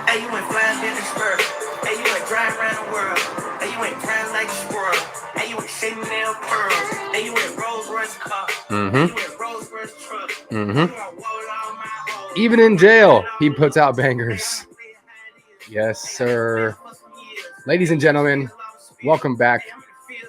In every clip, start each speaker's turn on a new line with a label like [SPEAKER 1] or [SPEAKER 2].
[SPEAKER 1] Hey, you went flying in the spur. Hey, you went driving around the world. Hey, you went crying like a squirrel. Hey, you went Chanel pearls. Hey, you went Rolls Royce car. Hey, you went Rolls Royce truck.
[SPEAKER 2] Even in jail, he puts out bangers. Yes, sir. Ladies and gentlemen, welcome back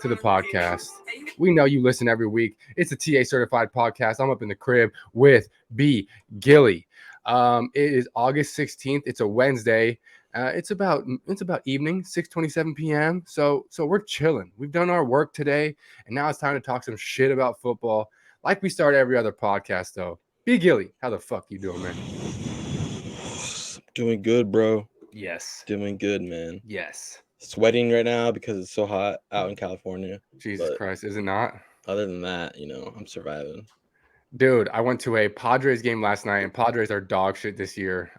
[SPEAKER 2] to the podcast. We know you listen every week. It's a TA certified podcast. I'm up in the crib with B. Gilly. It is August 16th. It's a Wednesday. It's about evening, 6:27 p.m. So we're chilling. We've done our work today, and now it's time to talk some shit about football, like we start every other podcast. Though, B. Gilly, how the fuck you doing, man?
[SPEAKER 3] Doing good, bro.
[SPEAKER 2] Yes.
[SPEAKER 3] Doing good, man.
[SPEAKER 2] Yes.
[SPEAKER 3] Sweating right now because it's so hot out in California.
[SPEAKER 2] Jesus Christ, is it not?
[SPEAKER 3] Other than that, I'm surviving.
[SPEAKER 2] Dude, I went to a Padres game last night, and Padres are dog shit this year.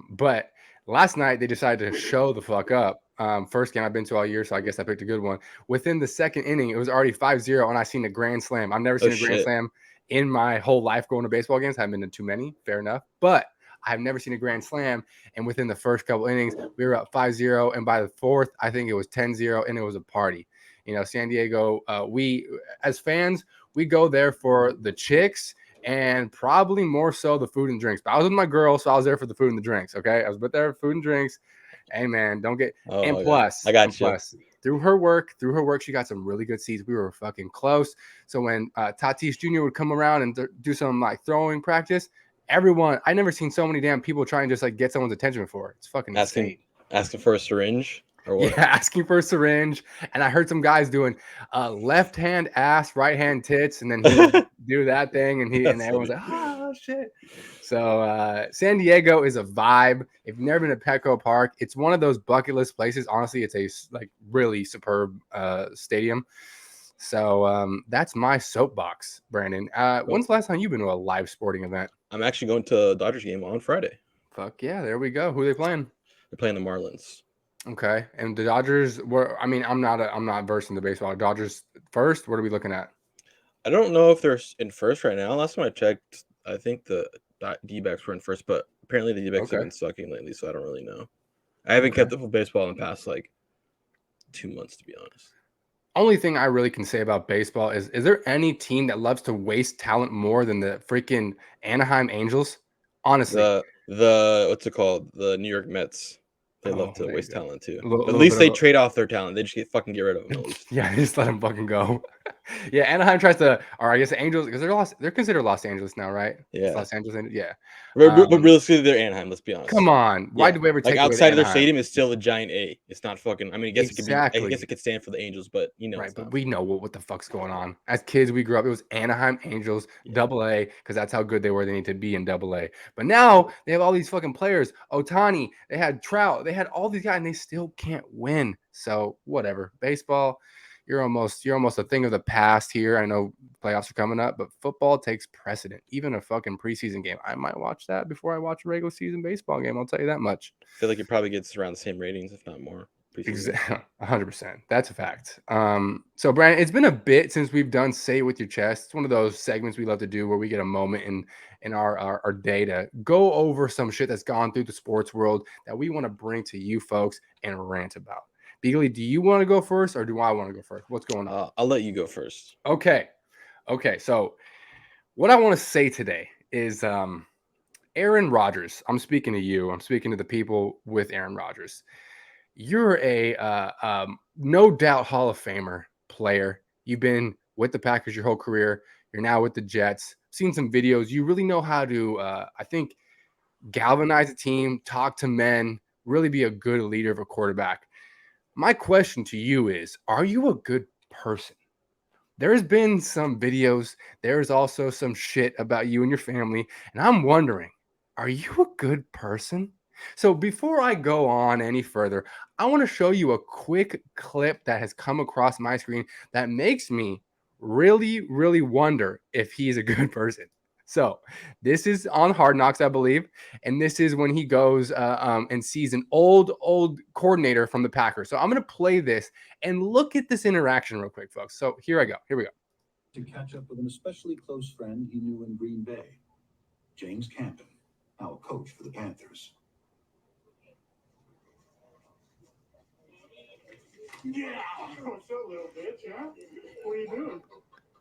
[SPEAKER 2] But last night they decided to show the fuck up. First game I've been to all year, so I guess I picked a good one. Within the second inning, it was already 5-0, and I seen a grand slam. I've never seen a grand slam in my whole life going to baseball games. I haven't been to too many, fair enough. But I've never seen a grand slam. And within the first couple innings, we were up 5-0. And by the fourth, I think it was 10-0, and it was a party. San Diego, we as fans, we go there for the chicks and probably more so the food and drinks. But I was with my girl, so I was there for the food and the drinks. Okay, I was with there for food and drinks. Hey man, don't get plus through her work, she got some really good seats. We were fucking close. So when Tatis Jr. would come around and do some like throwing practice, everyone, I never seen so many damn people try and just like get someone's attention before. It's fucking insane.
[SPEAKER 3] Asking for a syringe. Or what?
[SPEAKER 2] Yeah, asking for a syringe. And I heard some guys doing left hand ass, right hand tits, and then he would do that thing, and everyone's like, oh shit. So San Diego is a vibe. If you've never been to Petco Park, it's one of those bucket list places. Honestly, it's a like really superb stadium. So that's my soapbox, Brandon. When's the last time you've been to a live sporting event?
[SPEAKER 3] I'm actually going to a Dodgers game on Friday.
[SPEAKER 2] Fuck yeah, there we go. Who are they playing?
[SPEAKER 3] They're playing the Marlins.
[SPEAKER 2] Okay, and the Dodgers were. I mean, I'm not versed in the baseball. Dodgers first. What are we looking at?
[SPEAKER 3] I don't know if they're in first right now. Last time I checked, I think the D-backs were in first, but apparently the D-backs have been sucking lately, so I don't really know. I haven't kept up with baseball in the past like 2 months, to be honest.
[SPEAKER 2] Only thing I really can say about baseball is there any team that loves to waste talent more than the freaking Anaheim Angels? Honestly,
[SPEAKER 3] the what's it called? The New York Mets. They love to waste talent too. At least they trade off their talent. They just get rid of them. At least.
[SPEAKER 2] Yeah, just let them fucking go. Yeah, Anaheim tries to, or I guess the Angels, because they're considered Los Angeles now, right?
[SPEAKER 3] Yeah,
[SPEAKER 2] it's Los Angeles. Yeah,
[SPEAKER 3] but realistically, they're Anaheim. Let's be honest.
[SPEAKER 2] Come on, why do we ever take
[SPEAKER 3] like outside of their stadium is still a giant A? It's not fucking. I mean, I guess it could be. I guess it could stand for the Angels, but
[SPEAKER 2] right. But we know what the fuck's going on. As kids, we grew up. It was Anaheim Angels, AA, because that's how good they were. They need to be in AA. But now they have all these fucking players. Ohtani, they had Trout, they had all these guys, and they still can't win. So whatever. Baseball. You're almost a thing of the past here. I know playoffs are coming up, but football takes precedent. Even a fucking preseason game, I might watch that before I watch a regular season baseball game. I'll tell you that much.
[SPEAKER 3] I feel like it probably gets around the same ratings, if not more.
[SPEAKER 2] Exactly, 100%. That's a fact. So Brandon, it's been a bit since we've done Say It With Your Chest. It's one of those segments we love to do where we get a moment in our day to go over some shit that's gone through the sports world that we want to bring to you folks and rant about. Beagley, do you want to go first or do I want to go first? What's going on?
[SPEAKER 3] I'll let you go first.
[SPEAKER 2] Okay. So what I want to say today is Aaron Rodgers. I'm speaking to you. I'm speaking to the people with Aaron Rodgers. You're a no doubt Hall of Famer player. You've been with the Packers your whole career. You're now with the Jets. Seen some videos. You really know how to, I think, galvanize a team, talk to men, really be a good leader of a quarterback. My question to you is, are you a good person? There's been some videos. There's also some shit about you and your family. And I'm wondering, are you a good person? So before I go on any further, I want to show you a quick clip that has come across my screen that makes me really, really wonder if he's a good person. So this is on Hard Knocks, I believe. And this is when he goes and sees an old coordinator from the Packers. So I'm going to play this and look at this interaction real quick, folks. So here I go. Here we go.
[SPEAKER 4] To catch up with an especially close friend he knew in Green Bay, James Campen, now a coach for the Panthers.
[SPEAKER 5] Yeah. What's up, little bitch, huh? What are you doing?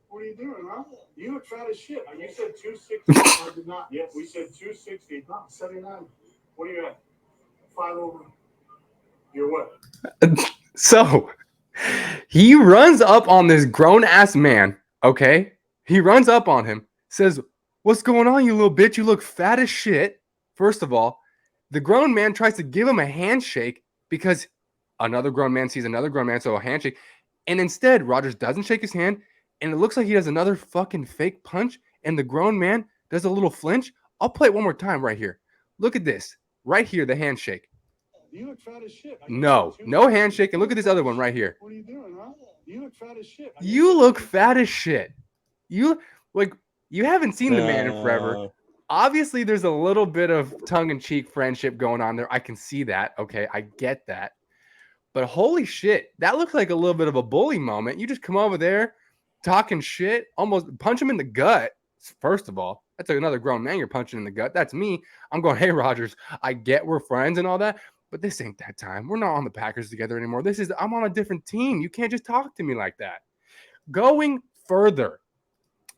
[SPEAKER 5] What are you doing, huh? You look fat as shit. You said 260. I did not. Yes, we said 260. No, 79. What are you at? 5 over. You're what?
[SPEAKER 2] So he runs up on this grown ass man. Okay, he runs up on him, says, "What's going on, you little bitch? You look fat as shit." First of all, the grown man tries to give him a handshake because another grown man sees another grown man, so a handshake. And instead, Rodgers doesn't shake his hand, and it looks like he does another fucking fake punch, and the grown man does a little flinch. I'll play it one more time right here. Look at this. Right here, the handshake.
[SPEAKER 5] You look fat as shit.
[SPEAKER 2] No handshake. And look at this other one right here.
[SPEAKER 5] What are you doing, huh? You look fat as shit.
[SPEAKER 2] You look fat as shit. You haven't seen the man in forever. Obviously, there's a little bit of tongue-in-cheek friendship going on there. I can see that. Okay, I get that. But holy shit, that looks like a little bit of a bully moment. You just come over there talking shit, almost punch him in the gut. First of all, that's another grown man you're punching in the gut. That's me. I'm going, hey, Rodgers, I get we're friends and all that, but this ain't that time. We're not on the Packers together anymore. I'm on a different team. You can't just talk to me like that. Going further,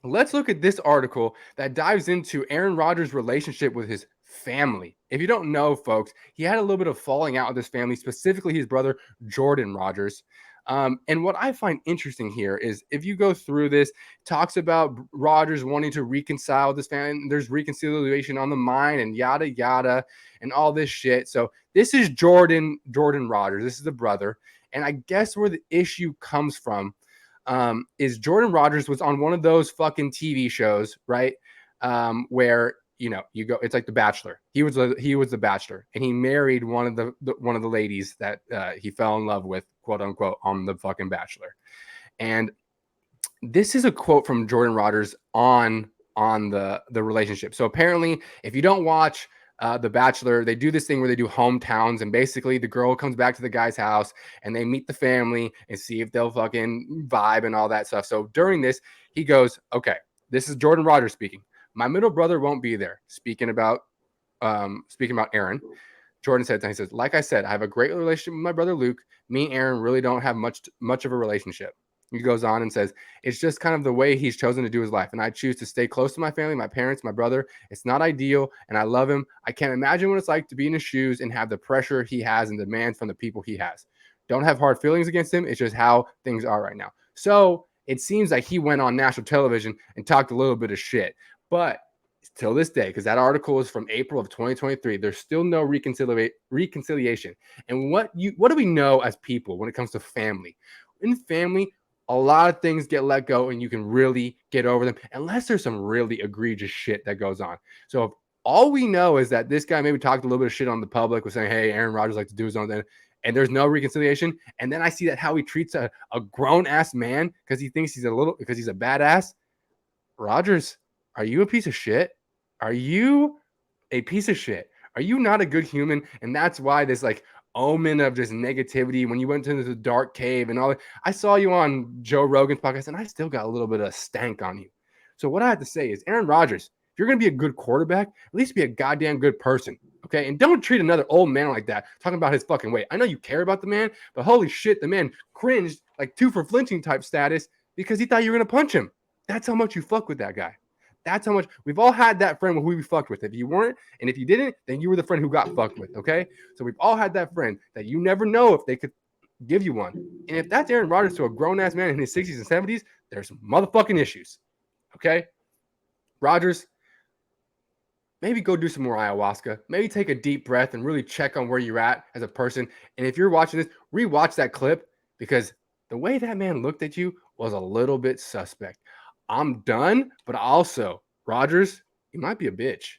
[SPEAKER 2] let's look at this article that dives into Aaron Rodgers' relationship with his family. If you don't know, folks, he had a little bit of falling out with his family, specifically his brother, Jordan Rodgers. And what I find interesting here is if you go through this, talks about Rodgers wanting to reconcile with his family. There's reconciliation on the mind and yada, yada, and all this shit. So this is Jordan Rodgers. This is the brother. And I guess where the issue comes from is Jordan Rodgers was on one of those fucking TV shows, right? Where you go, it's like The Bachelor. He was the Bachelor, and he married one of the ladies that he fell in love with, quote unquote, on the fucking Bachelor. And this is a quote from Jordan Rodgers on the relationship. So apparently, if you don't watch The Bachelor, they do this thing where they do hometowns, and basically the girl comes back to the guy's house and they meet the family and see if they'll fucking vibe and all that stuff. So during this, he goes, okay, this is Jordan Rodgers speaking. My middle brother won't be there. Speaking about Aaron, Jordan said, he says, like I said, I have a great relationship with my brother Luke. Me and Aaron really don't have much of a relationship. He goes on and says, it's just kind of the way he's chosen to do his life. And I choose to stay close to my family, my parents, my brother. It's not ideal, and I love him. I can't imagine what it's like to be in his shoes and have the pressure he has and demands from the people he has. Don't have hard feelings against him. It's just how things are right now. So it seems like he went on national television and talked a little bit of shit. But till this day, because that article is from April of 2023, there's still no reconciliation. And what do we know as people when it comes to family? In family, a lot of things get let go and you can really get over them unless there's some really egregious shit that goes on. So if all we know is that this guy maybe talked a little bit of shit on the public, was saying, hey, Aaron Rodgers likes to do his own thing, and there's no reconciliation, and then I see that how he treats a grown-ass man because he thinks he's a badass. Rodgers, are you a piece of shit? Are you a piece of shit? Are you not a good human? And that's why this like omen of just negativity when you went into the dark cave and all that. I saw you on Joe Rogan's podcast and I still got a little bit of stank on you. So what I have to say is, Aaron Rodgers, if you're going to be a good quarterback, at least be a goddamn good person. Okay. And don't treat another old man like that, talking about his fucking weight. I know you care about the man, but holy shit, the man cringed like 2 for flinching type status because he thought you were going to punch him. That's how much you fuck with that guy. That's how much we've all had that friend who we fucked with. If you weren't, and if you didn't, then you were the friend who got fucked with. Okay. So we've all had that friend that you never know if they could give you one. And if that's Aaron Rodgers to a grown ass man in his 60s and 70s, there's some motherfucking issues. Okay. Rodgers, maybe go do some more ayahuasca. Maybe take a deep breath and really check on where you're at as a person. And if you're watching this, rewatch that clip because the way that man looked at you was a little bit suspect. I'm done, but also, Rodgers, you might be a bitch.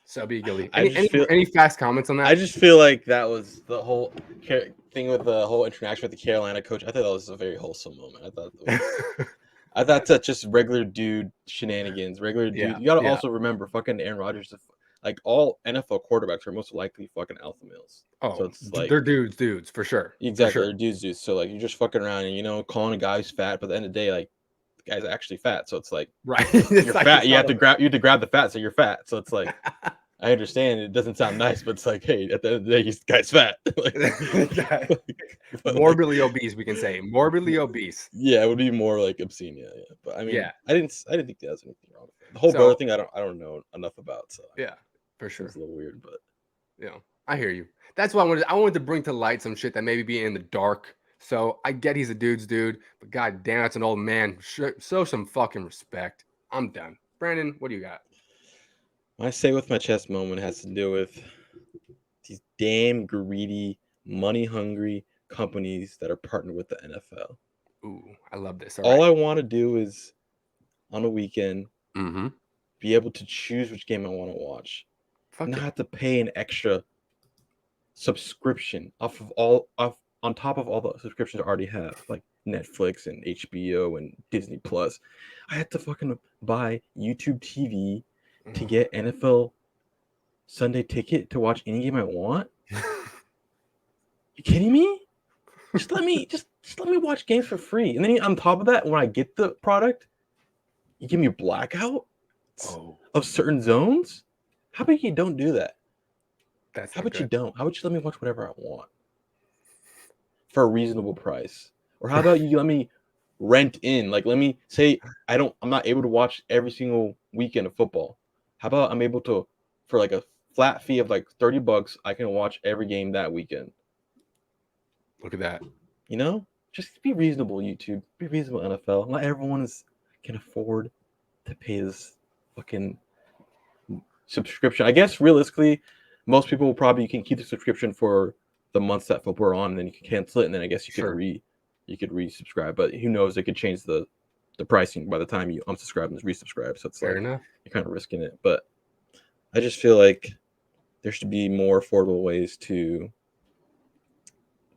[SPEAKER 2] Subby Gilly. Any fast comments on that?
[SPEAKER 3] I just feel like that was the whole thing with the whole interaction with the Carolina coach. I thought that was a very wholesome moment. I thought that's just regular dude shenanigans. Regular dude. Yeah, you got to also remember, fucking Aaron Rodgers. Like all NFL quarterbacks are most likely fucking alpha males.
[SPEAKER 2] Oh, so it's like they're dudes for sure.
[SPEAKER 3] Exactly,
[SPEAKER 2] for sure.
[SPEAKER 3] They're dudes. So like you're just fucking around and calling a guy who's fat, but at the end of the day, like the guy's actually fat. So it's like
[SPEAKER 2] right,
[SPEAKER 3] you're fat. You have to grab the fat, so you're fat. So it's like I understand it doesn't sound nice, but it's like, hey, at the end of the day, he's guy's fat.
[SPEAKER 2] Morbidly obese, we can say. Morbidly obese.
[SPEAKER 3] Yeah, it would be more like obscene. Yeah. But I mean,
[SPEAKER 2] Yeah.
[SPEAKER 3] I didn't think there was anything wrong with it. The whole
[SPEAKER 2] So-
[SPEAKER 3] brother thing, I don't know enough about. So
[SPEAKER 2] Yeah, for sure.
[SPEAKER 3] it's a little weird, but
[SPEAKER 2] I hear you. That's why I wanted to bring to light some shit that maybe be in the dark. So I get he's a dude's dude, but god damn, that's an old man. Show some fucking respect. I'm done. Brandon, what do you got?
[SPEAKER 3] my say with my chest moment has to do with these damn greedy, money-hungry companies that are partnered with the NFL.
[SPEAKER 2] Ooh, I love this.
[SPEAKER 3] All I want to do is on a weekend
[SPEAKER 2] Mm-hmm.
[SPEAKER 3] be able to choose which game I want to watch.
[SPEAKER 2] Fuck
[SPEAKER 3] Not
[SPEAKER 2] yeah.
[SPEAKER 3] have to pay an extra subscription on top of all the subscriptions I already have, like Netflix and HBO and Disney Plus. I had to fucking buy YouTube TV to get NFL Sunday ticket to watch any game I want. You kidding me? Just let me watch games for free. And then on top of that, when I get the product, you give me a blackout of certain zones. How about you don't do that? How about you don't? How about you let me watch whatever I want for a reasonable price? Or how about you let me rent in? Like, let me say I'm not able to watch every single weekend of football. How about I'm able to, for like a flat fee of like $30, I can watch every game that weekend.
[SPEAKER 2] Look at that.
[SPEAKER 3] You know, just be reasonable, YouTube. Be reasonable, NFL. Not everyone can afford to pay this fucking subscription. I guess realistically, most people you can keep the subscription for the months that football are on, and then you can cancel it, and then I guess you could resubscribe. But who knows? They could change the pricing by the time you unsubscribe and resubscribe. So it's
[SPEAKER 2] Fair enough.
[SPEAKER 3] You're kind of risking it. But I just feel like there should be more affordable ways to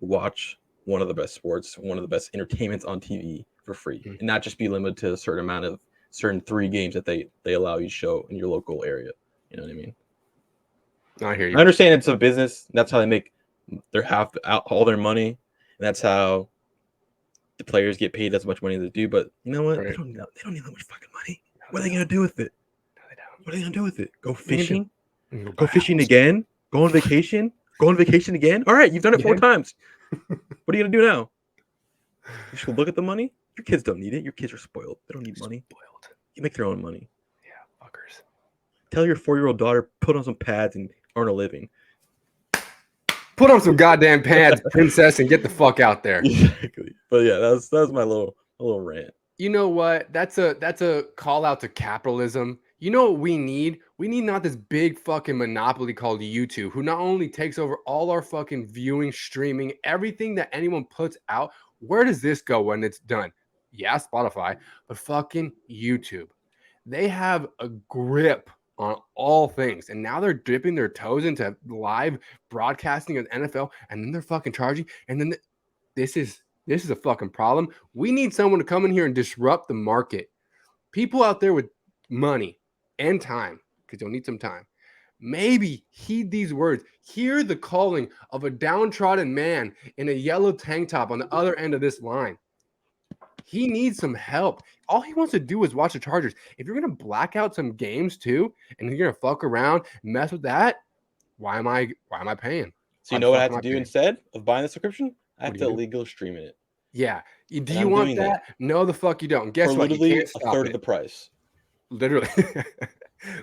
[SPEAKER 3] watch one of the best sports, one of the best entertainments on TV for free, and not just be limited to a certain amount of certain 3 games that they allow you to show in your local area. You know what I mean?
[SPEAKER 2] I hear you.
[SPEAKER 3] I understand it's a business. That's how they make all their money, and that's how the players get paid as much money as they do. But you know what?
[SPEAKER 2] Right.
[SPEAKER 3] They don't need that much fucking money. What are they gonna do with it?
[SPEAKER 2] No, they don't.
[SPEAKER 3] What are they gonna do with it? Go fishing?
[SPEAKER 2] Go
[SPEAKER 3] Go fishing again? Go on vacation? Go on vacation again? All right, you've done it 4 times. What are you gonna do now? You should look at the money. Your kids don't need it. Your kids are spoiled. They don't need money.
[SPEAKER 2] Spoiled.
[SPEAKER 3] You make their own money.
[SPEAKER 2] Yeah, fuckers.
[SPEAKER 3] Tell your 4-year-old daughter, put on some pads and earn a living.
[SPEAKER 2] Put on some goddamn pads, princess, and get the fuck out there.
[SPEAKER 3] Exactly. But yeah, that was my little rant.
[SPEAKER 2] You know what? That's a call out to capitalism. You know what we need? We need not this big fucking monopoly called YouTube, who not only takes over all our fucking viewing, streaming, everything that anyone puts out. Where does this go when it's done? Yeah, Spotify, but fucking YouTube. They have a grip on all things, and now they're dipping their toes into live broadcasting of NFL, and then they're fucking charging, and then this is a fucking problem. We need someone to come in here and disrupt the market. People out there with money and time, because you'll need some time, maybe heed these words. Hear the calling of a downtrodden man in a yellow tank top on the other end of this line. He needs some help. All he wants to do is watch the Chargers. If you're going to black out some games too, and you're going to fuck around, mess with that, why am I paying?
[SPEAKER 3] So you know what I have to do instead of buying the subscription? I have to illegal streaming it.
[SPEAKER 2] Yeah. Do you want that? No, the fuck you don't. Guess what?
[SPEAKER 3] Literally
[SPEAKER 2] You can't stop
[SPEAKER 3] a third
[SPEAKER 2] it.
[SPEAKER 3] of the price.
[SPEAKER 2] Literally.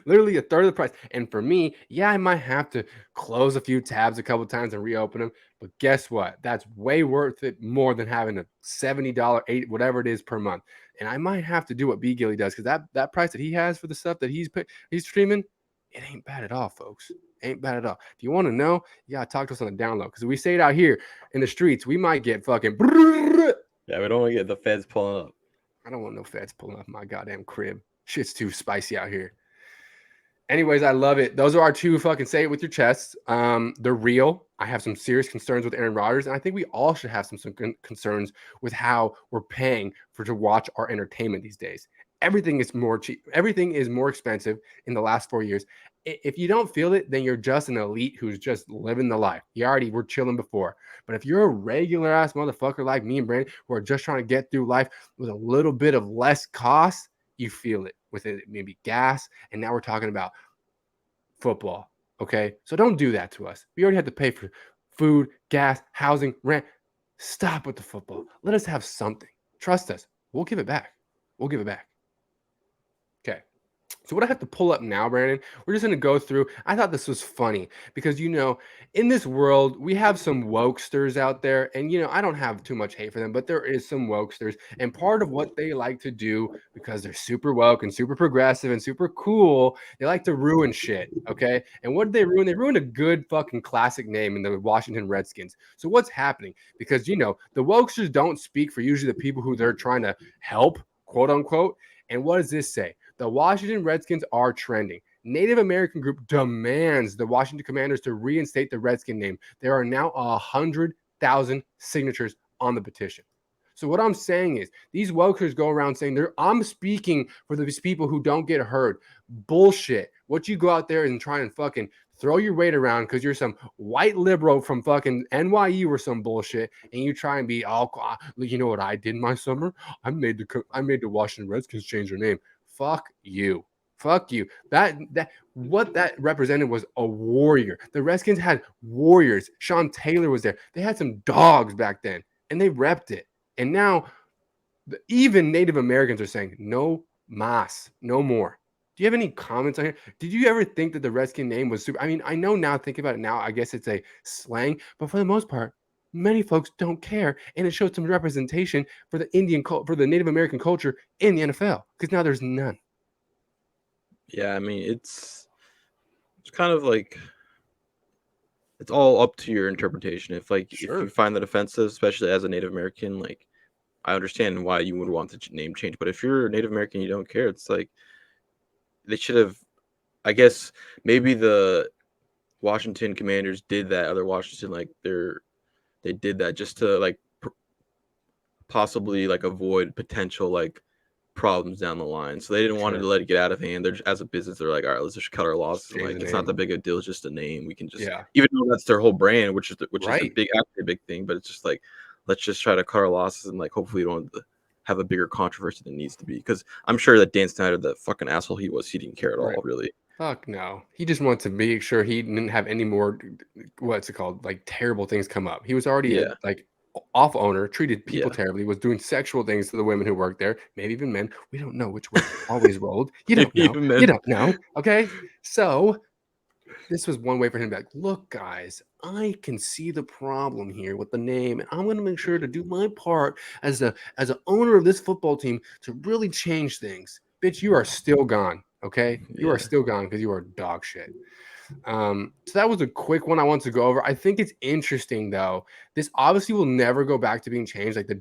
[SPEAKER 2] Literally a third of the price. And for me, yeah, I might have to close a few tabs a couple times and reopen them. But guess what? That's way worth it more than having a $70, $80, whatever it is per month. And I might have to do what B. Gilly does, because that price that he has for the stuff that he's streaming, it ain't bad at all, folks. Ain't bad at all. If you want to know, you gotta talk to us on the download, because we say it out here in the streets, we might get fucking.
[SPEAKER 3] Yeah, we don't want to get the feds pulling up.
[SPEAKER 2] I don't want no feds pulling up my goddamn crib. Shit's too spicy out here. Anyways, I love it. Those are our 2 fucking say it with your chests. They're real. I have some serious concerns with Aaron Rodgers, and I think we all should have some concerns with how we're paying to watch our entertainment these days. Everything is more cheap. Everything is more expensive in the last 4 years. If you don't feel it, then you're just an elite who's just living the life. You already were chilling before. But if you're a regular ass motherfucker like me and Brandon, who are just trying to get through life with a little bit of less cost, you feel it with it, maybe gas. And now we're talking about football, Okay, so don't do that to us. We already had to pay for food, gas, housing, rent. Stop with the football. Let us have something. Trust us. We'll give it back. We'll give it back. Okay. So what I have to pull up now, Brandon, we're just going to go through. I thought this was funny because, in this world, we have some wokesters out there. And, I don't have too much hate for them, but there is some wokesters. And part of what they like to do, because they're super woke and super progressive and super cool, they like to ruin shit. Okay. And what did they ruin? They ruined a good fucking classic name in the Washington Redskins. So what's happening? Because, the wokesters don't speak for usually the people who they're trying to help, quote unquote. And what does this say? The Washington Redskins are trending. Native American group demands the Washington Commanders to reinstate the Redskin name. There are now 100,000 signatures on the petition. So what I'm saying is these wokers go around saying I'm speaking for these people who don't get heard. Bullshit. What you go out there and try and fucking throw your weight around because you're some white liberal from fucking NYU or some bullshit, and you try and be you know what I did in my summer? I made the Washington Redskins change their name. Fuck you. Fuck you. What that represented was a warrior. The Redskins had warriors. Sean Taylor was there. They had some dogs back then, and they repped it. And now, even Native Americans are saying, no mas, no more. Do you have any comments on here? Did you ever think that the Redskin name was super? I mean, I know now, thinking about it now, I guess it's a slang, but for the most part, many folks don't care, and it shows some representation for the for the Native American culture in the NFL, because now there's none.
[SPEAKER 3] Yeah, I mean, it's kind of like it's all up to your interpretation. If if you find that offensive, especially as a Native American, I understand why you would want the name change. But if you're a Native American, you don't care. It's like they should have. I guess maybe the Washington Commanders did that. Other Washington, they did that just to possibly avoid potential problems down the line. So they didn't want to let it get out of hand. They're just, as a business, they're like, all right, let's just cut our losses. It's not that big a deal. It's just a name. We can just, even though that's their whole brand, which is actually a big thing. But it's just let's just try to cut our losses and hopefully we don't have a bigger controversy than needs to be. Because I'm sure that Dan Snyder, the fucking asshole he didn't care at all, really.
[SPEAKER 2] Fuck no. He just wanted to make sure he didn't have any more, what's it called, terrible things come up. He was already off owner, treated people terribly, was doing sexual things to the women who worked there, maybe even men. We don't know which way always rolled. You don't know. You don't know. Okay. So this was one way for him to be like, look, guys, I can see the problem here with the name, and I'm going to make sure to do my part as an owner of this football team to really change things. Bitch, you are still gone. Okay. You are still gone because you are dog shit. So that was a quick one I want to go over. I think it's interesting though. This obviously will never go back to being changed. The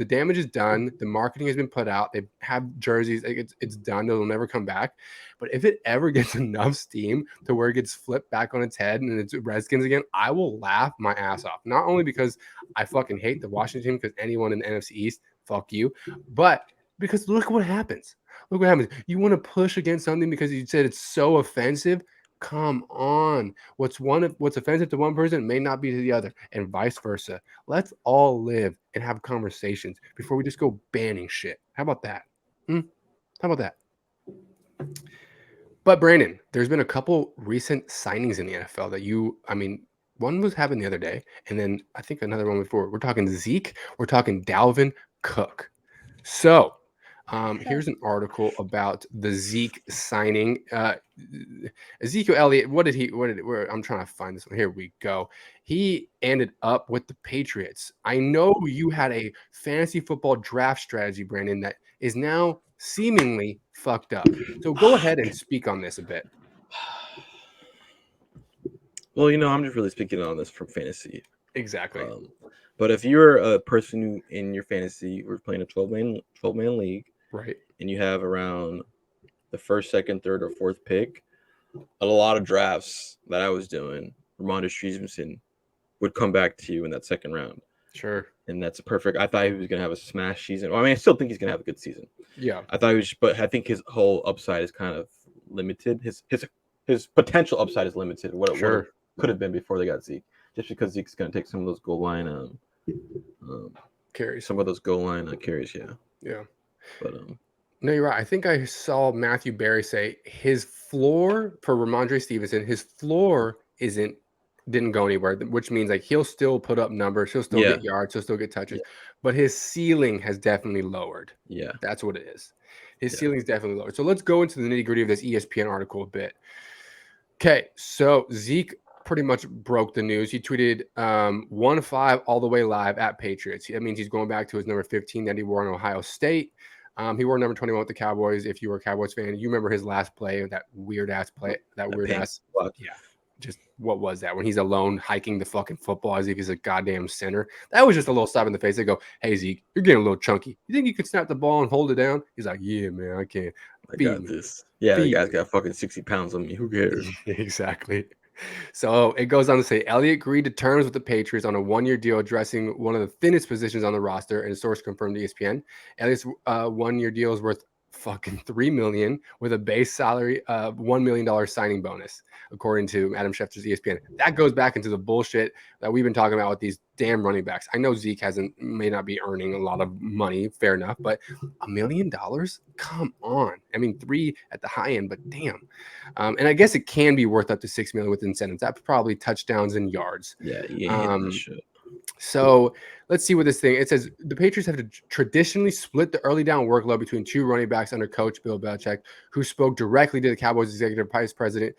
[SPEAKER 2] damage is done. The marketing has been put out. They have jerseys. It's done. It'll never come back. But if it ever gets enough steam to where it gets flipped back on its head and it's Redskins again, I will laugh my ass off. Not only because I fucking hate the Washington team, because anyone in the NFC East, fuck you, but because look what happens. Look what happens. You want to push against something because you said it's so offensive. Come on. What's offensive to one person may not be to the other, and vice versa. Let's all live and have conversations before we just go banning shit. How about that? How about that? But Brandon, there's been a couple recent signings in the NFL that one was happened the other day, and then I think another one before. We're talking Zeke. We're talking Dalvin Cook. So here's an article about the Zeke signing. Ezekiel Elliott, I'm trying to find this one. Here we go. He ended up with the Patriots. I know you had a fantasy football draft strategy, Brandon, that is now seemingly fucked up. So go ahead and speak on this a bit.
[SPEAKER 3] Well, I'm just really speaking on this from fantasy.
[SPEAKER 2] Exactly.
[SPEAKER 3] But if you're a person who in your fantasy we're playing a 12-man league,
[SPEAKER 2] right,
[SPEAKER 3] and you have around the first, second, third, or fourth pick, a lot of drafts that I was doing, Ramondre Stevenson would come back to you in that second round.
[SPEAKER 2] Sure.
[SPEAKER 3] And that's perfect. I thought he was gonna have a smash season. Well, I still think he's gonna have a good season.
[SPEAKER 2] Yeah.
[SPEAKER 3] But I think his whole upside is kind of limited. His potential upside is limited. What it could have been before they got Zeke. Just because Zeke's gonna take some of those goal line
[SPEAKER 2] carries.
[SPEAKER 3] Some of those goal line carries, yeah.
[SPEAKER 2] Yeah.
[SPEAKER 3] But
[SPEAKER 2] No, you're right. I think I saw Matthew Berry say his floor for Ramondre Stevenson, his floor didn't go anywhere, which means like he'll still put up numbers, he'll still
[SPEAKER 3] Yeah.
[SPEAKER 2] get yards, he'll still get touches,
[SPEAKER 3] Yeah.
[SPEAKER 2] but his ceiling has definitely lowered.
[SPEAKER 3] Yeah.
[SPEAKER 2] That's what it is. His
[SPEAKER 3] Yeah.
[SPEAKER 2] ceiling's definitely lowered. So let's go into the nitty-gritty of this ESPN article a bit. Okay, so Zeke pretty much broke the news. He tweeted 1-5 all the way live at Patriots. That means he's going back to his number 15 that he wore in Ohio State. He wore number 21 with the Cowboys. If you were a Cowboys fan, you remember his last play, that weird ass play, yeah. Just what was that when he's alone hiking the fucking football as if he's a goddamn center? That was just a little slap in the face. They go, "Hey Zeke, you're getting a little chunky. You think you can snap the ball and hold it down?" He's like, "Yeah, man, I can."
[SPEAKER 3] I got this. Yeah, the guy's got fucking 60 pounds on me. Who cares?
[SPEAKER 2] Exactly. So it goes on to say Elliott agreed to terms with the Patriots on a 1-year deal addressing one of the thinnest positions on the roster, and a source confirmed to ESPN. Elliott's 1-year deal is worth fucking $3 million with a base salary of $1 million signing bonus, according to Adam Schefter's ESPN. That goes back into the bullshit that we've been talking about with these damn running backs. I know Zeke may not be earning a lot of money, fair enough, but $1 million? Come on. I mean, 3 at the high end, but damn. And I guess it can be worth up to $6 million with incentives. That's probably touchdowns and yards.
[SPEAKER 3] Yeah, that shit.
[SPEAKER 2] So let's see what this thing. It says the Patriots have to traditionally split the early down workload between 2 running backs under coach Bill Belichick, who spoke directly to the Cowboys executive vice president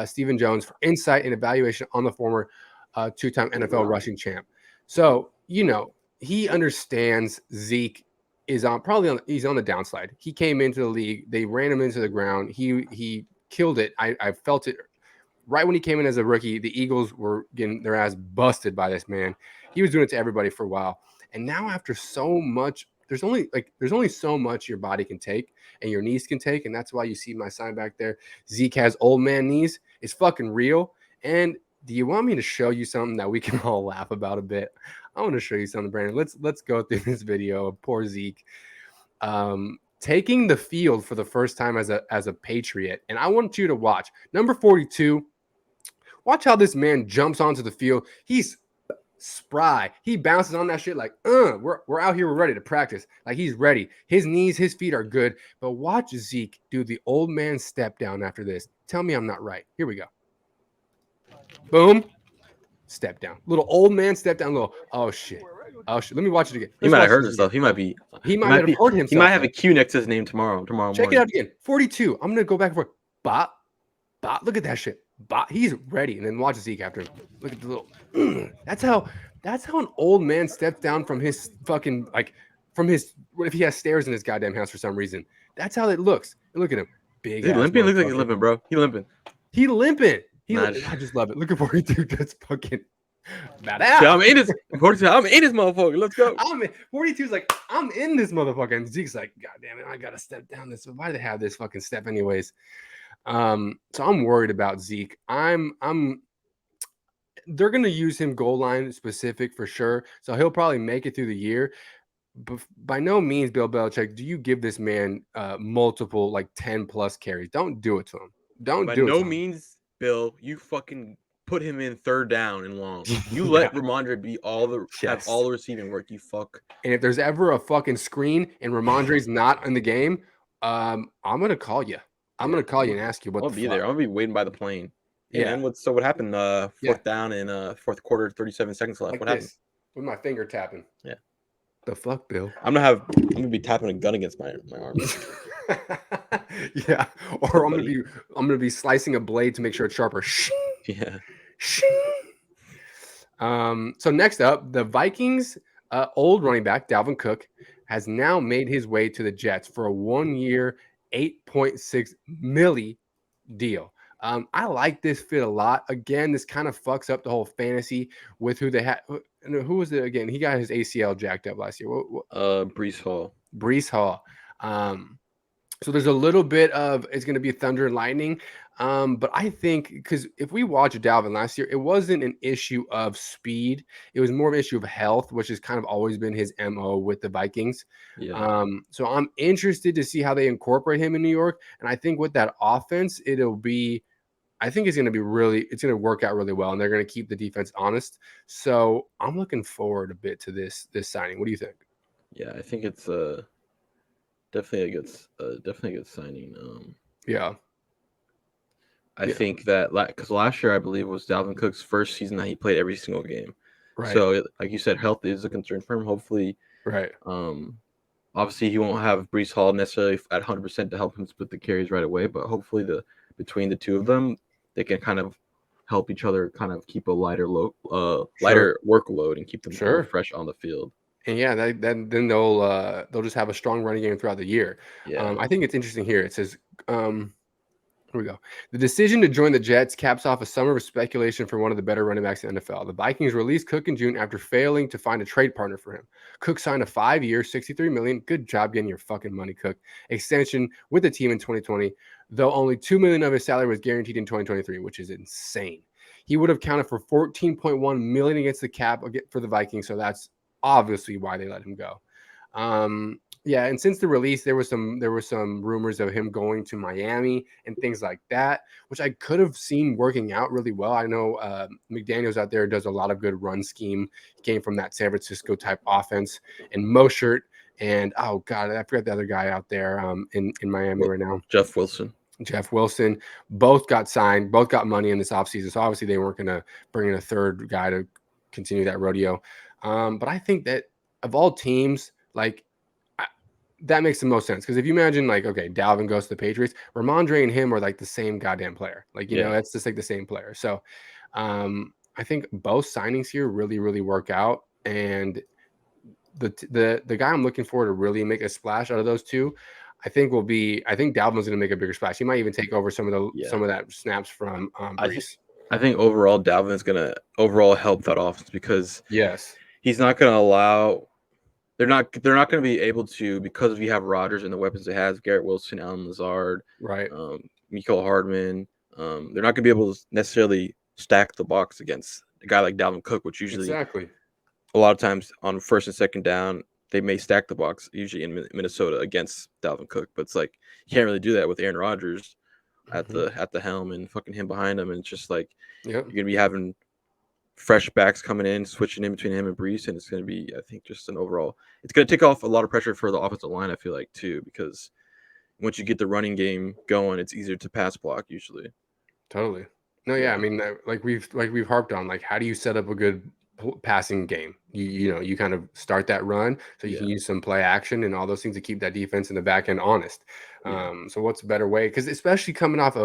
[SPEAKER 2] Stephen Jones for insight and evaluation on the former 2-time NFL rushing champ. So he understands Zeke is he's on the downslide. He came into the league, they ran him into the ground. He killed it. I felt it. Right when he came in as a rookie, the Eagles were getting their ass busted by this man. He was doing it to everybody for a while. And now after so much, there's only so much your body can take and your knees can take. And that's why you see my sign back there. Zeke has old man knees. It's fucking real. And do you want me to show you something that we can all laugh about a bit? I want to show you something, Brandon. Let's go through this video of poor Zeke. Taking the field for the first time as a Patriot. And I want you to watch. Number 42. Watch how this man jumps onto the field. He's spry. He bounces on that shit like, we're out here. We're ready to practice. Like he's ready. His knees, his feet are good. But watch Zeke do the old man step down after this. Tell me I'm not right. Here we go. Boom. Step down. Little old man step down. Little, oh shit. Let me watch it again.
[SPEAKER 3] He might have hurt himself. He might have hurt himself. He might have a Q next to his name tomorrow morning.
[SPEAKER 2] Check it out again. 42. I'm gonna go back and forth. Bop. Bop. Look at that shit. Bop. He's ready. And then watch Zeke after him. Look at the little. That's how an old man steps down from his fucking what if he has stairs in his goddamn house for some reason. That's how it looks. Look at him. Big.
[SPEAKER 3] He's limping. Looks like he's limping, bro. He limping.
[SPEAKER 2] I just love it. Look at 42. That's fucking badass.
[SPEAKER 3] Yeah, I'm in this 42. I'm in this motherfucker. Let's go.
[SPEAKER 2] 42's like, I'm in this motherfucker. And Zeke's like, God damn it, I gotta step down this. Why do they have this fucking step anyways? So I'm worried about Zeke. They're gonna use him goal line specific for sure. So he'll probably make it through the year. But by no means, Bill Belichick, do you give this man multiple 10 plus carries? Don't do it to him.
[SPEAKER 3] By no means, Bill, you fucking put him in third down and long. You let Ramondre be have all the receiving work. You fuck.
[SPEAKER 2] And if there's ever a fucking screen and Ramondre's not in the game, I'm gonna call you. I'm gonna call you and ask you what.
[SPEAKER 3] I'll be there. I'm gonna be waiting by the plane.
[SPEAKER 2] Yeah.
[SPEAKER 3] And what happened? Fourth down in fourth quarter, 37 seconds left. What happened?
[SPEAKER 2] With my finger tapping.
[SPEAKER 3] Yeah.
[SPEAKER 2] The fuck, Bill?
[SPEAKER 3] I'm gonna be tapping a gun against my arm.
[SPEAKER 2] Yeah. Or I'm gonna be slicing a blade to make sure it's sharper.
[SPEAKER 3] Yeah.
[SPEAKER 2] So next up, the Vikings old running back Dalvin Cook has now made his way to the Jets for a 1-year, $8.6 million deal. I like this fit a lot. Again, this kind of fucks up the whole fantasy with who they had. Who was it again? He got his ACL jacked up last year.
[SPEAKER 3] Breece
[SPEAKER 2] Hall. So there's a little bit of it's going to be thunder and lightning. But I think because if we watch Dalvin last year, it wasn't an issue of speed. It was more of an issue of health, which has kind of always been his MO with the Vikings.
[SPEAKER 3] Yeah.
[SPEAKER 2] So I'm interested to see how they incorporate him in New York. And I think with that offense, I think it's going to work out really well, and they're going to keep the defense honest. So I'm looking forward a bit to this signing. What do you think?
[SPEAKER 3] Yeah, I think it's Definitely a good signing.
[SPEAKER 2] Yeah.
[SPEAKER 3] I
[SPEAKER 2] Yeah.
[SPEAKER 3] think that because last year I believe was Dalvin Cook's first season that he played every single game.
[SPEAKER 2] Right.
[SPEAKER 3] So like you said, health is a concern for him. Hopefully,
[SPEAKER 2] Right.
[SPEAKER 3] obviously he won't have Breece Hall necessarily at 100% to help him split the carries right away, but hopefully between the two of them, they can kind of help each other kind of keep a lighter workload and keep them more fresh on the field.
[SPEAKER 2] And yeah, then they'll just have a strong running game throughout the year.
[SPEAKER 3] Yeah.
[SPEAKER 2] I think it's interesting here. It says, here we go. The decision to join the Jets caps off a summer of speculation for one of the better running backs in the NFL. The Vikings released Cook in June after failing to find a trade partner for him. Cook signed a 5-year, $63 million. Good job getting your fucking money, Cook. Extension with the team in 2020, though only $2 million of his salary was guaranteed in 2023, which is insane. He would have counted for $14.1 million against the cap for the Vikings, so that's obviously why they let him go. Yeah, and since the release, there were some rumors of him going to Miami and things like that, which I could have seen working out really well. I know McDaniels out there does a lot of good run scheme. He came from that San Francisco type offense, and Mostert and oh god, I forgot the other guy out there in Miami right now.
[SPEAKER 3] Jeff Wilson.
[SPEAKER 2] Both got signed, both got money in this offseason. So obviously they weren't going to bring in a third guy to continue that rodeo. But I think that of all teams, like that makes the most sense. Because if you imagine, like, okay, Dalvin goes to the Patriots, Ramondre and him are like the same goddamn player. Like, you know, it's just like the same player. So I think both signings here really, really work out. And the guy I'm looking for to really make a splash out of those two, I think Dalvin's going to make a bigger splash. He might even take over some of that snaps from Breece.
[SPEAKER 3] I think overall Dalvin is going to help that offense because he's not going to allow. They're not going to be able to, because we have Rodgers and the weapons it has, Garrett Wilson, Allen Lazard,
[SPEAKER 2] right,
[SPEAKER 3] Mecole Hardman. They're not going to be able to necessarily stack the box against a guy like Dalvin Cook, which usually a lot of times on first and second down they may stack the box. Usually in Minnesota against Dalvin Cook, but it's like you can't really do that with Aaron Rodgers at the helm and fucking him behind him, and it's just like you're going to be having fresh backs coming in, switching in between him and Breece, and it's going to be, I think, just an overall. It's going to take off a lot of pressure for the offensive line, I feel like, too, because once you get the running game going, it's easier to pass block usually.
[SPEAKER 2] Totally. No, yeah, I mean, like we've harped on, like, how do you set up a good passing game? You kind of start that run so you can use some play action and all those things to keep that defense in the back end honest. So what's a better way? Because especially coming off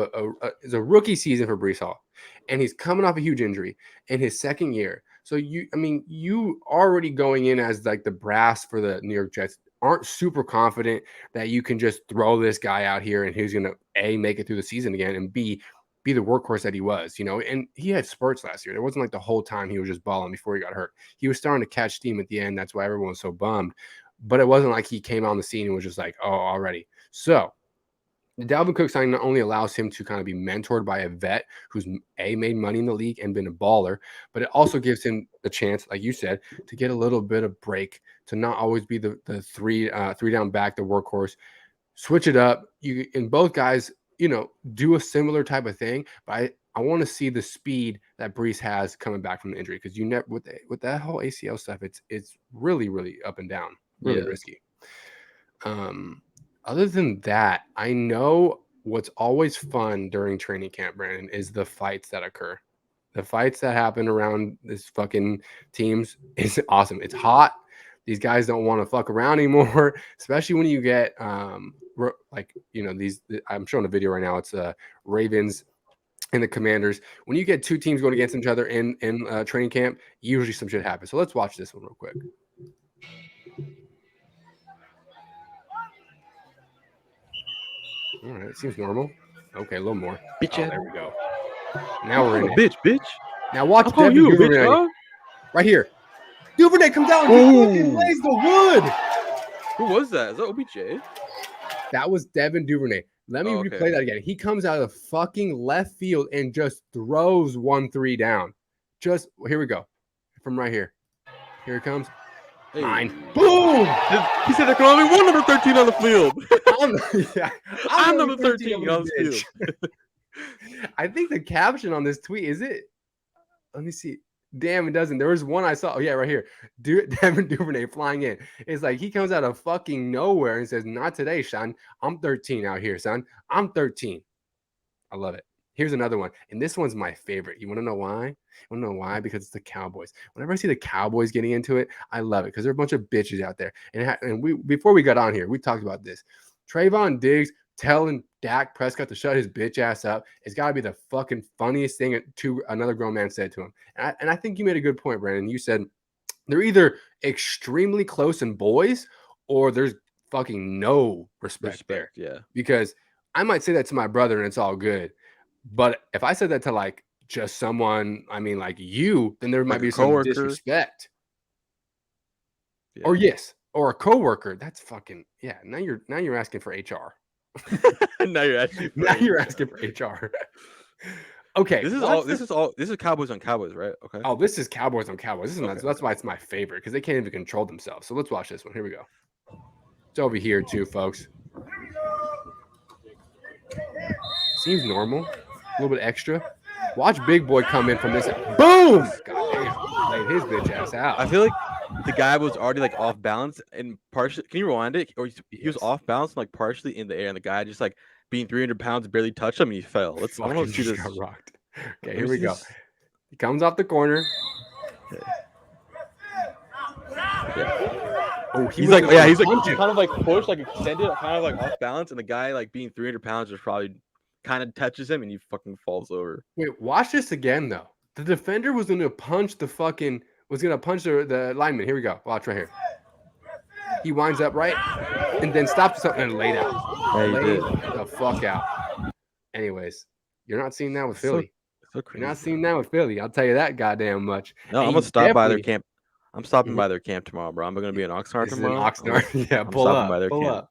[SPEAKER 2] it's a rookie season for Breece Hall, and he's coming off a huge injury in his second year. So you already going in as like the brass for the New York Jets aren't super confident that you can just throw this guy out here and he's going to A, make it through the season again, and B, be the workhorse that he was, and he had spurts last year. It wasn't like the whole time he was just balling before he got hurt. He was starting to catch steam at the end. That's why everyone was so bummed. But it wasn't like he came on the scene and was just like, oh, already. So the Dalvin Cook signing not only allows him to kind of be mentored by a vet who's made money in the league and been a baller, but it also gives him the chance, like you said, to get a little bit of break, to not always be the three down back, the workhorse. Switch it up. And both guys, do a similar type of thing, but I want to see the speed that Breece has coming back from the injury, because with that whole ACL stuff, it's really, really up and down, really risky. Other than that, I know what's always fun during training camp, Brandon, is the fights that occur. The fights that happen around this fucking teams is awesome. It's hot. These guys don't want to fuck around anymore, especially when you get these. I'm showing a video right now. It's Ravens and the Commanders. When you get two teams going against each other in training camp, usually some shit happens. So let's watch this one real quick. All right, it seems normal. Okay, a little more. There we go. Now we're in it.
[SPEAKER 3] Bitch.
[SPEAKER 2] Now watch Devin Duvernay right here. Duvernay comes out and fucking lays the wood.
[SPEAKER 3] Who was that? Is that OBJ?
[SPEAKER 2] That was Devin Duvernay. Let me replay that again. He comes out of the fucking left field and just throws 1-3 down. Just here we go. From right here. Here it comes.
[SPEAKER 3] Hey.
[SPEAKER 2] Mine. Boom!
[SPEAKER 3] He said there can only be one number 13 on the field. I'm number 13 on the field.
[SPEAKER 2] I think the caption on this tweet is it. Let me see. Damn, it doesn't. There was one I saw. Oh, yeah, right here. Devin Duvernay flying in. It's like he comes out of fucking nowhere and says, "Not today, son. I'm 13 out here, son. I'm 13." I love it. Here's another one. And this one's my favorite. You want to know why? You want to know why? Because it's the Cowboys. Whenever I see the Cowboys getting into it, I love it because they're a bunch of bitches out there. And we before we got on here, we talked about this. Trayvon Diggs telling Dak Prescott to shut his bitch ass up. It's got to be the fucking funniest thing to another grown man said to him. And I think you made a good point, Brandon. You said they're either extremely close in boys or there's fucking no respect there.
[SPEAKER 3] Yeah.
[SPEAKER 2] Because I might say that to my brother and it's all good. But if I said that to like just someone, I mean, like you, then there might
[SPEAKER 3] Like
[SPEAKER 2] be
[SPEAKER 3] a
[SPEAKER 2] some
[SPEAKER 3] coworker.
[SPEAKER 2] disrespect.
[SPEAKER 3] Yeah.
[SPEAKER 2] Or yes, or a coworker. That's fucking yeah. Now you're asking for HR.
[SPEAKER 3] Now you're asking.
[SPEAKER 2] Now you're asking for HR. Okay,
[SPEAKER 3] This is Cowboys on Cowboys, right? Okay.
[SPEAKER 2] Oh, this is Cowboys on Cowboys. This is
[SPEAKER 3] Okay.
[SPEAKER 2] that's why it's my favorite because they can't even control themselves. So let's watch this one. Here we go. It's over here too, folks. Seems normal. A little bit extra. Watch Big Boy come in from this. Boom! God damn. Laid his bitch ass out.
[SPEAKER 3] I feel like the guy was already like off balance and partially. Can you rewind it? Or he was off balance, and, like partially in the air, and the guy just like being 300 pounds barely touched him. And he fell. I want to see this.
[SPEAKER 2] Got rocked. Okay,
[SPEAKER 3] Let
[SPEAKER 2] here
[SPEAKER 3] me
[SPEAKER 2] we
[SPEAKER 3] see
[SPEAKER 2] go.
[SPEAKER 3] this.
[SPEAKER 2] He comes off the corner.
[SPEAKER 3] Okay.
[SPEAKER 2] Oh,
[SPEAKER 3] He's like kind of like pushed, like extended, kind of like off balance, and the guy like being 300 pounds just probably kind of touches him, and he fucking falls over.
[SPEAKER 2] Wait, watch this again though. The defender was gonna punch the lineman. Here we go. Watch right here. He winds up right and then stops something and laid out.
[SPEAKER 3] Yeah, he
[SPEAKER 2] laid
[SPEAKER 3] did.
[SPEAKER 2] the fuck out. Anyways, you're not seeing that with Philly.
[SPEAKER 3] So crazy.
[SPEAKER 2] You're not seeing that with Philly. I'll tell you that goddamn much.
[SPEAKER 3] No,
[SPEAKER 2] And
[SPEAKER 3] I'm
[SPEAKER 2] you
[SPEAKER 3] gonna stop by their
[SPEAKER 2] definitely-
[SPEAKER 3] camp. I'm stopping by their camp tomorrow, bro. I'm gonna be in Oxnard
[SPEAKER 2] This is in
[SPEAKER 3] tomorrow.
[SPEAKER 2] Oxnard. Yeah,
[SPEAKER 3] I'm
[SPEAKER 2] pull
[SPEAKER 3] stopping
[SPEAKER 2] up.
[SPEAKER 3] by their
[SPEAKER 2] Pull
[SPEAKER 3] camp.
[SPEAKER 2] up.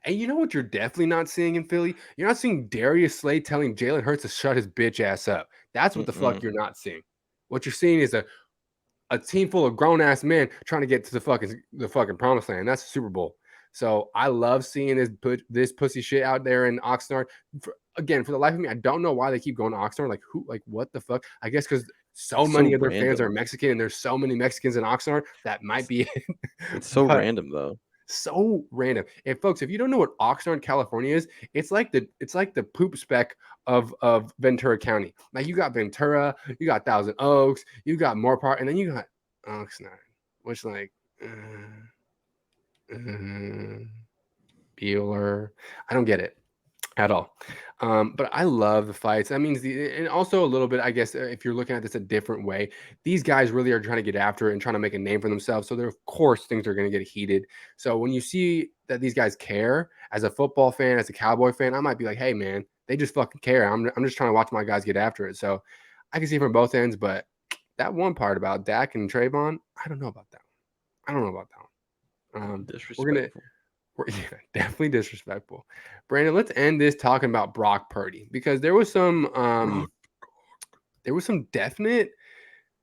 [SPEAKER 2] And you know what you're definitely not seeing in Philly? You're not seeing Darius Slay telling Jalen Hurts to shut his bitch ass up. That's what the fuck you're not seeing. What you're seeing is a team full of grown ass men trying to get to the fucking promised land. That's the Super Bowl. So I love seeing this pussy shit out there in Oxnard. For the life of me, I don't know why they keep going to Oxnard. Like what the fuck? I guess because so many of their fans are Mexican, and there's so many Mexicans in Oxnard. That might be it.
[SPEAKER 3] It's so random though.
[SPEAKER 2] So random. And folks, if you don't know what Oxnard, California is, it's like the poop speck of Ventura County. Like you got Ventura, you got Thousand Oaks, you got Moorpark, and then you got Oxnard, which like Bueller. I don't get it at all. But I love the fights. That means and also a little bit, I guess, if you're looking at this a different way, these guys really are trying to get after it and trying to make a name for themselves. So there, of course, things are going to get heated. So when you see that these guys care, as a football fan, as a Cowboy fan, I might be like, hey man, they just fucking care. I'm just trying to watch my guys get after it. So I can see from both ends, but that one part about Dak and Trayvon, I don't know about that one.
[SPEAKER 3] Disrespectful.
[SPEAKER 2] Yeah, definitely disrespectful. Brandon, let's end this talking about Brock Purdy because there was some definite,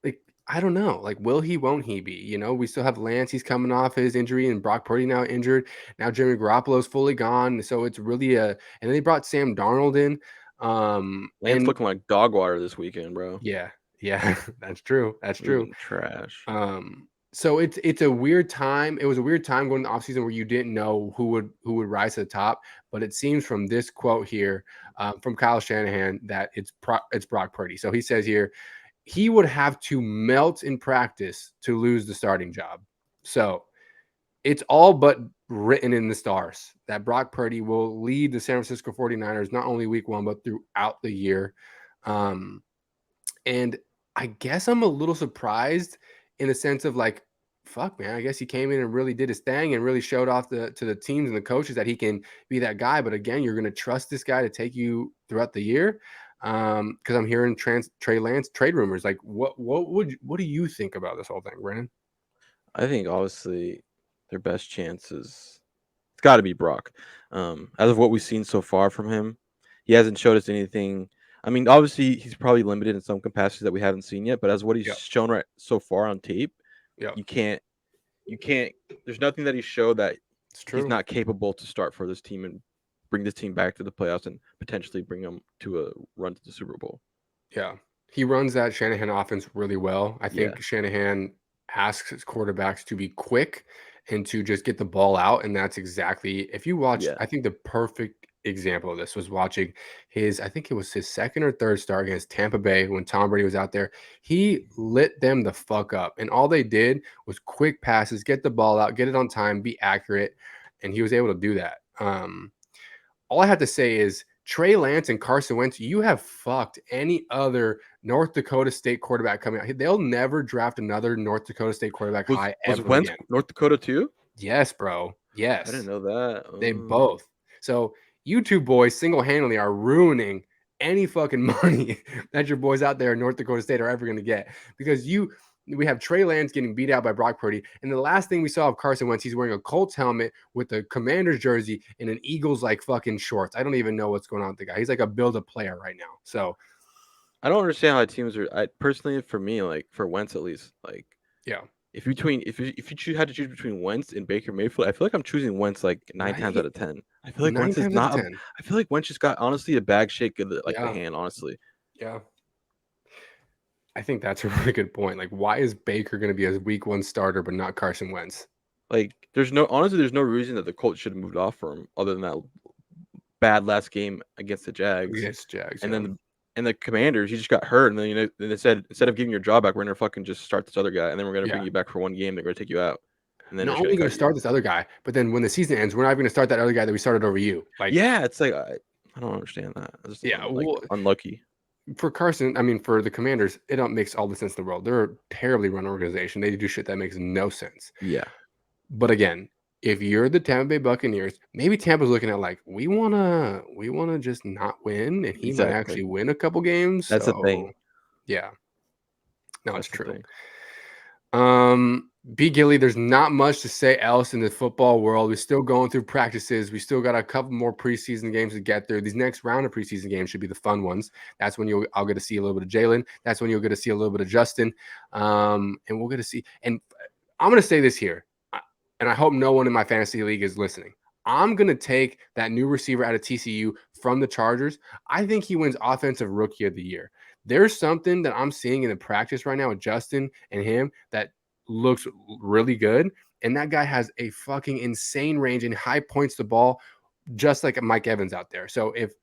[SPEAKER 2] like, I don't know, like, will he, won't he be? You know, we still have Lance, he's coming off his injury, and Brock Purdy now injured. Now Jimmy Garoppolo's fully gone. So it's really and then they brought Sam Darnold in.
[SPEAKER 3] Lance looking like dog water this weekend, bro.
[SPEAKER 2] Yeah, that's true. That's true.
[SPEAKER 3] Trash.
[SPEAKER 2] So it's a weird time. It was a weird time going to the offseason where you didn't know who would rise to the top. But it seems from this quote here from Kyle Shanahan that it's Brock Purdy. So he says here he would have to melt in practice to lose the starting job. So it's all but written in the stars that Brock Purdy will lead the San Francisco 49ers not only week 1 but throughout the year. And I guess I'm a little surprised in the sense of like, fuck, man, I guess he came in and really did his thing and really showed off to the teams and the coaches that he can be that guy. But again, you're going to trust this guy to take you throughout the year. Because I'm hearing Trey Lance trade rumors. Like, what do you think about this whole thing, Brennan?
[SPEAKER 3] I think obviously their best chance is it's got to be Brock. As of what we've seen so far from him, he hasn't showed us anything. I mean, obviously he's probably limited in some capacities that we haven't seen yet, but as what he's shown right so far on tape, you can't. There's nothing that he showed that he's not capable to start for this team and bring this team back to the playoffs and potentially bring them to a run to the Super Bowl.
[SPEAKER 2] Yeah, He runs that Shanahan offense really well. I
[SPEAKER 3] Yeah.
[SPEAKER 2] think Shanahan asks his quarterbacks to be quick and to just get the ball out. And that's exactly, if you watched,
[SPEAKER 3] Yeah.
[SPEAKER 2] I think the perfect example of this was watching I think it was his second or third start against Tampa Bay when Tom Brady was out there. He lit them the fuck up. And all they did was quick passes, get the ball out, get it on time, be accurate. And he was able to do that. All I have to say is Trey Lance and Carson Wentz, you have fucked any other North Dakota State quarterback coming out. They'll never draft another North Dakota State quarterback
[SPEAKER 3] Was
[SPEAKER 2] high
[SPEAKER 3] was
[SPEAKER 2] ever
[SPEAKER 3] Wentz
[SPEAKER 2] again.
[SPEAKER 3] North Dakota too?
[SPEAKER 2] Yes, bro.
[SPEAKER 3] I
[SPEAKER 2] Yes.
[SPEAKER 3] didn't know that.
[SPEAKER 2] They both. So you two boys single-handedly are ruining any fucking money that your boys out there in North Dakota State are ever going to get, because we have Trey Lance getting beat out by Brock Purdy, and the last thing we saw of Carson Wentz, he's wearing a Colts helmet with a Commanders jersey and an Eagles like fucking shorts. I don't even know what's going on with the guy. He's like a build-up player right now. So
[SPEAKER 3] I don't understand how teams are. I personally, for me, like for Wentz at least, like
[SPEAKER 2] yeah,
[SPEAKER 3] if you had to choose between Wentz and Baker Mayfield, I feel like I'm choosing Wentz like 9 times
[SPEAKER 2] right.
[SPEAKER 3] out of 10. I feel like
[SPEAKER 2] 9
[SPEAKER 3] Wentz is
[SPEAKER 2] times out of
[SPEAKER 3] not.
[SPEAKER 2] 10.
[SPEAKER 3] I feel like Wentz just got honestly a bag shake of the
[SPEAKER 2] Yeah.
[SPEAKER 3] hand. Honestly,
[SPEAKER 2] Yeah. I think that's a really good point. Like, why is Baker going to be a week 1 starter but not Carson Wentz?
[SPEAKER 3] like there's no reason that the Colts should have moved off for him other than that bad last game against the Jags.
[SPEAKER 2] Against Jags,
[SPEAKER 3] And
[SPEAKER 2] yeah.
[SPEAKER 3] then the Commanders, he just got hurt, and then then they said instead of giving your job back, we're gonna fucking just start this other guy, and then we're gonna bring you back for 1 game. They're gonna take you out, and then
[SPEAKER 2] Not
[SPEAKER 3] it's
[SPEAKER 2] only going
[SPEAKER 3] gonna
[SPEAKER 2] to
[SPEAKER 3] cut
[SPEAKER 2] start
[SPEAKER 3] you.
[SPEAKER 2] this other guy, but then when the season ends, we're not even going to start that other guy that we started over you. Like,
[SPEAKER 3] Yeah, it's like I don't understand that. It's just
[SPEAKER 2] yeah,
[SPEAKER 3] like
[SPEAKER 2] well,
[SPEAKER 3] unlucky.
[SPEAKER 2] for Carson, I mean, for the Commanders, it don't makes all the sense in the world. They're a terribly run organization. They do shit that makes no sense.
[SPEAKER 3] Yeah,
[SPEAKER 2] But again, if you're the Tampa Bay Buccaneers, maybe Tampa's looking at like, we wanna just not win, and he might
[SPEAKER 3] exactly.
[SPEAKER 2] actually win a couple games.
[SPEAKER 3] That's the
[SPEAKER 2] So
[SPEAKER 3] thing.
[SPEAKER 2] yeah, no, it's
[SPEAKER 3] That's the
[SPEAKER 2] true.
[SPEAKER 3] thing.
[SPEAKER 2] B. Gilly, there's not much to say else in the football world. We're still going through practices. We still got a couple more preseason games to get through. These next round of preseason games should be the fun ones. That's when I'll get to see a little bit of Jalen. That's when you'll get to see a little bit of Justin. And we'll get to see. And I'm going to say this here, and I hope no one in my fantasy league is listening. I'm going to take that new receiver out of TCU from the Chargers. I think he wins Offensive Rookie of the Year. There's something that I'm seeing in the practice right now with Justin and him that looks really good. And that guy has a fucking insane range and high points the ball, just like Mike Evans out there. So if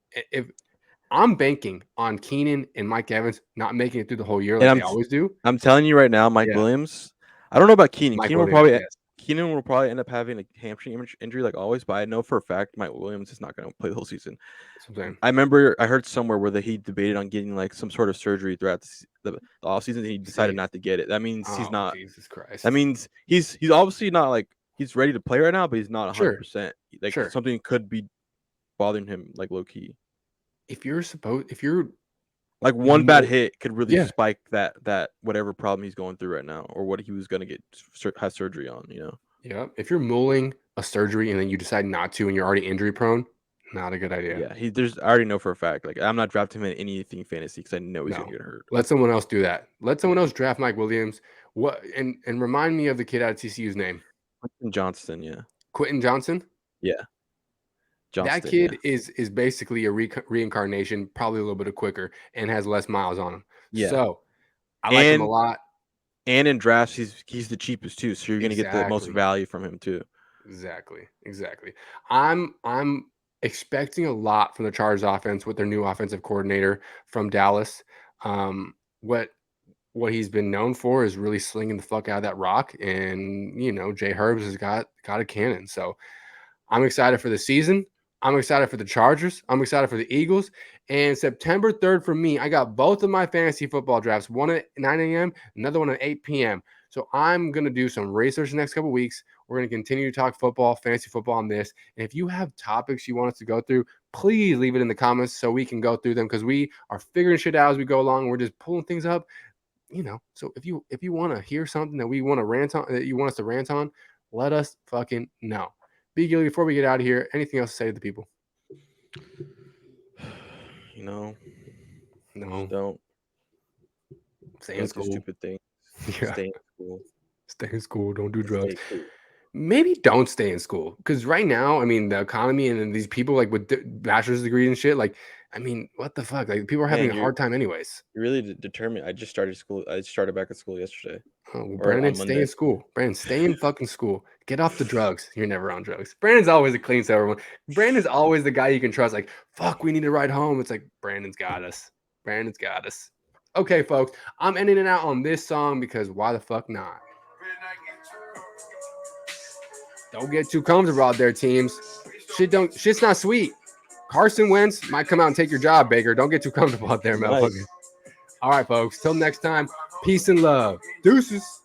[SPEAKER 2] I'm banking on Keenan and Mike Evans not making it through the whole year like they always do.
[SPEAKER 3] I'm telling you right now, Mike
[SPEAKER 2] Yeah.
[SPEAKER 3] Williams. I don't know about Keenan.
[SPEAKER 2] Mike
[SPEAKER 3] Keenan
[SPEAKER 2] Williams, yes.
[SPEAKER 3] Keenan will probably end up having a hamstring injury like always, but I know for a fact Mike Williams is not going to play the whole season.
[SPEAKER 2] That's what I'm saying.
[SPEAKER 3] I remember I heard somewhere where he debated on getting like some sort of surgery throughout the off season, and he decided not to get it. That means he's not.
[SPEAKER 2] Jesus Christ.
[SPEAKER 3] That means he's obviously not like he's ready to play right now, but he's not 100%. Like
[SPEAKER 2] Sure.
[SPEAKER 3] something could be bothering him like low key.
[SPEAKER 2] If you're
[SPEAKER 3] like one bad hit could really spike that whatever problem he's going through right now, or what he was gonna have surgery on.
[SPEAKER 2] Yeah. If you're mulling a surgery and then you decide not to, and you're already injury prone, not a good idea.
[SPEAKER 3] Yeah, I already know for a fact. Like I'm not drafting him in anything fantasy because I know he's gonna get hurt.
[SPEAKER 2] Let someone else do that. Let someone else draft Mike Williams. What and remind me of the kid out of TCU's name.
[SPEAKER 3] Quentin Johnston, yeah.
[SPEAKER 2] Quentin Johnson.
[SPEAKER 3] Yeah.
[SPEAKER 2] That kid is basically a reincarnation, probably a little bit quicker, and has less miles on him.
[SPEAKER 3] Yeah.
[SPEAKER 2] So I like him a lot.
[SPEAKER 3] And in drafts, he's the cheapest too, so you're gonna get the most value from him too.
[SPEAKER 2] Exactly. I'm expecting a lot from the Chargers offense with their new offensive coordinator from Dallas. What he's been known for is really slinging the fuck out of that rock, and Jay Herbs has got a cannon. So I'm excited for the season. I'm excited for the Chargers. I'm excited for the Eagles. And September 3rd for me, I got both of my fantasy football drafts, one at 9 a.m., another one at 8 p.m. So I'm going to do some research the next couple of weeks. We're going to continue to talk football, fantasy football on this. And if you have topics you want us to go through, please leave it in the comments so we can go through them, because we are figuring shit out as we go along. We're just pulling things up, So if you want to hear something that we want to rant on, that you want us to rant on, let us fucking know. B. Gilly, before we get out of here, anything else to say to the people?
[SPEAKER 3] No.
[SPEAKER 2] Don't. Stay in school.
[SPEAKER 3] Stupid thing.
[SPEAKER 2] Yeah.
[SPEAKER 3] Stay in school.
[SPEAKER 2] Stay in school. Don't do drugs.
[SPEAKER 3] Stay cool.
[SPEAKER 2] maybe don't stay in school, because right now, I mean, the economy and then these people like with bachelor's degrees and shit, like, I mean, what the fuck? Like, people are having
[SPEAKER 3] Man,
[SPEAKER 2] a hard time anyways.
[SPEAKER 3] You're really determined. I just started school. I started back at school yesterday.
[SPEAKER 2] Oh, well,
[SPEAKER 3] Or
[SPEAKER 2] Brandon,
[SPEAKER 3] on
[SPEAKER 2] stay
[SPEAKER 3] Monday.
[SPEAKER 2] in school. Brandon, stay in fucking school. Get off the drugs. You're never on drugs. Brandon's always a clean sober one. Brandon's always the guy you can trust. Like, fuck, we need to ride home. It's like, Brandon's got us. Brandon's got us. Okay, folks, I'm ending it out on this song because why the fuck not? Don't get too comfortable out there, teams. Shit's not sweet. Carson Wentz might come out and take your job, Baker. Don't get too comfortable out there,
[SPEAKER 3] Nice.
[SPEAKER 2] motherfucker. All right, folks. Till next time, peace and love. Deuces.